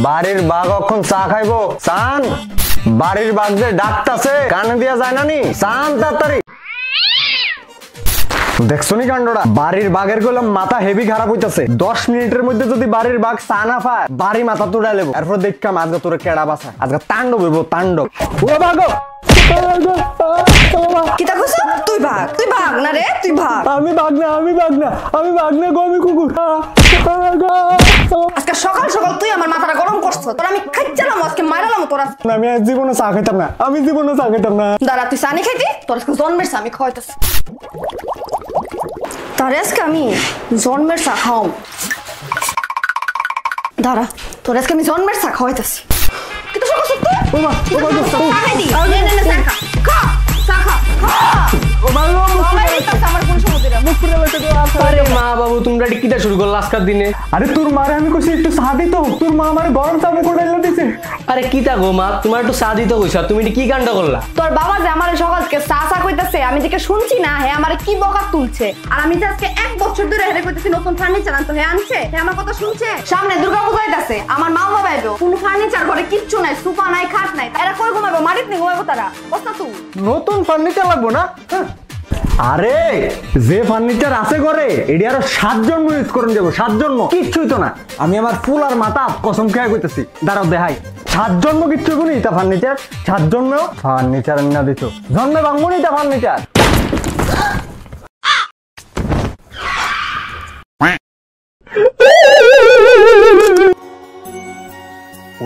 বাড়ির বাঘ এখন চা খাইবো চান বাড়ির বাঘ যে ডাকতাছে কানে দিয়া যায় না নি চান তাড়াতাড়ি দেখছো নি কাণ্ডটা বাড়ির বাঘের গেলাম মাথা হেভি খারাপ হইতাছে 10 মিনিটের মধ্যে যদি বাড়ির বাঘ চা না পায় বাড়ি মাথা তুড়াই লেবো এরপর দেখলাম আজকে তোর কেডা বাসা আজকে তাণ্ডব হইব তাণ্ডব ও বাঘ কিতা কইছ তুই ভাগ না রে তুই ভাগ আমি ভাগ না গো আমি কুকুর আজকে সকাল সকাল তুই আমার মাথাটা গরম করছস তোর আমি খাইছালাম আজকে মারালাম তোর আমি জীবনে চা খাইতাম না দাঁড়া তুই চা নি খাইতি তোর আজকে জন্মের চা আমি খাওয়াইতাছি তার আজকে আমি জন্মের চা খাও দাঁড়া তোর আজকে আমি জন্মের চা খাওয়াইতাছি কিন্তু সকাল সকাল খাই দি নে চা খা চা খা আরে মা বাবু তোমরা কিটা শুরু করলো আজকের দিনে আরে তোর মারে আমি কইছি একটু চা দিত তোর মা আমারে গরম চা করে দিছে আরে কিটা গো মা তোমার একটু চা দিতে কইছা তুমি কি কাণ্ড করলা তোর বাবা যে আমারে সকাল থেকে চা কইতাছে আমি যেকে শুনছি না হে আমারে কি বকা তুলছে আর আমি যে আজকে 1 বছর ধরে হেরে কইতেছি নতুন ফার্নিচার আনতে হে আনছে হে আমার কথা শুনছে সামনে দুর্গা পূজা আইতাছে আমার মা বাবা আইবো কোন ফার্নিচার ঘরে কিচ্ছু নাই সোফা নাই খাট নাই এরা কই ঘুমাইবো মাটিতে নি ঘুমাইবো তারা বসনা তুই নতুন ফার্নিচার লাগবো না আরে যে ফার্নিচার আছে ঘরে এডি আরো 7 জন ইউজ করন যাব 7 জন্ম কিচ্ছুই তো না আমি আমার ফুল আর মাথা কসম খেয়ে কইতেছি দাঁড়াও দেখাই 7 জন্ম কিচ্ছু কোনি তা ফার্নিচার 7 জন্ম ফার্নিচার না দিছো জন্মে ভাঙবো নি তা ফার্নিচার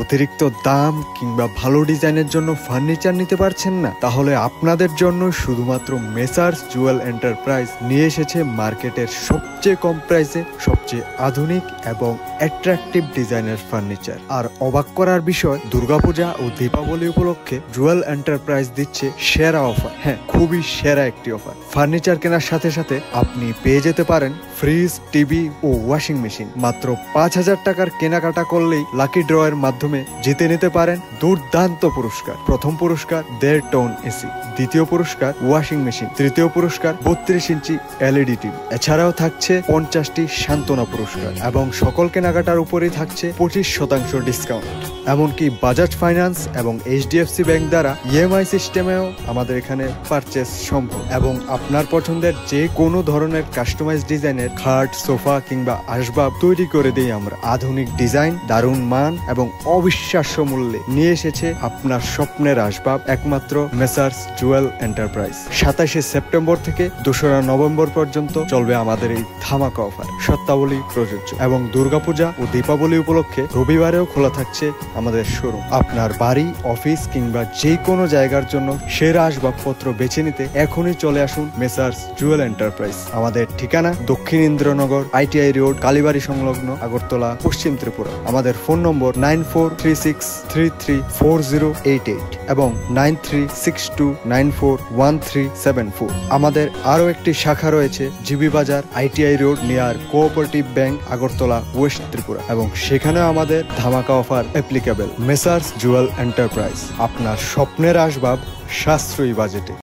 অতিরিক্ত দাম কিংবা ভালো ডিজাইনের জন্য ফার্নিচার নিতে পারছেন না তাহলে আপনাদের জন্য শুধুমাত্র মেসার্স জুয়েল এন্টারপ্রাইজ নিয়ে এসেছে মার্কেটের সবচেয়ে কম প্রাইসে সবচেয়ে আধুনিক এবং অ্যাট্রাকটিভ ডিজাইনের ফার্নিচার আর অবাক করার বিষয় দুর্গাপূজা ও দীপাবলি উপলক্ষে জুয়েল এন্টারপ্রাইজ দিচ্ছে সেরা অফার হ্যাঁ খুবই সেরা একটি অফার ফার্নিচার কেনার সাথে সাথে আপনি পেয়ে যেতে পারেন ফ্রিজ টিভি ও ওয়াশিং মেশিন মাত্র 5,000 টাকার কেনাকাটা করলেই লাকি ড্র এর মাধ্যমে জিতে নিতে পারেন দুর্দান্ত পুরস্কার প্রথম পুরস্কার 1.5 টন এসি দ্বিতীয় পুরস্কার ওয়াশিং মেশিন তৃতীয় পুরস্কার 32 ইঞ্চি এলইডি টিভি এছাড়াও থাকছে 50টি সান্ত্বনা পুরস্কার এবং সকল কেনাকাটার উপরেই থাকছে 25% ডিসকাউন্ট এমনকি বাজাজ ফাইন্যান্স এবং এইচডিএফসি ব্যাংক দ্বারা ইএমআই সিস্টেমেও আমাদের এখানে পারচেস সম্ভব এবং আপনার পছন্দের যে কোনো ধরনের কাস্টমাইজ ডিজাইনের খাট সোফা কিংবা আসবাব তৈরি করে দিই আমরা আধুনিক ডিজাইন দারুণ মান এবং অবিশ্বাস্য মূল্যে নিয়ে এসেছে আপনার স্বপ্নের আসবাব একমাত্র মেসার্স জুয়েল এন্টারপ্রাইজ 27 সেপ্টেম্বর থেকে 2রা নভেম্বর পর্যন্ত চলবে আমাদের এই ধামাকা অফার শর্তাবলী প্রযোজ্য এবং দুর্গাপূজা ও দীপাবলি উপলক্ষে রবিবারেও খোলা থাকছে আমাদের শোরুম আপনার বাড়ি অফিস কিংবা যে কোনো জায়গার জন্য সেরা আসবাবপত্র বেছে নিতে এখনই চলে আসুন মেসার্স জুয়েল এন্টারপ্রাইজ আমাদের ঠিকানা দক্ষিণ ইন্দ্রনগর আইটিআই রোড কালীবাড়ি সংলগ্ন আগরতলা পশ্চিম ত্রিপুরা আমাদের ফোন নম্বর 9436334088 এবং 9362941374 আমাদের আরো একটি শাখা রয়েছে জিবি বাজার ITI road near cooperative bank Agartala West Tripura এবং সেখানেও আমাদের ধামাকা offer applicable messrs Jewel enterprise আপনার স্বপ্নের আসবাব সাশ্রয়ী বাজেটে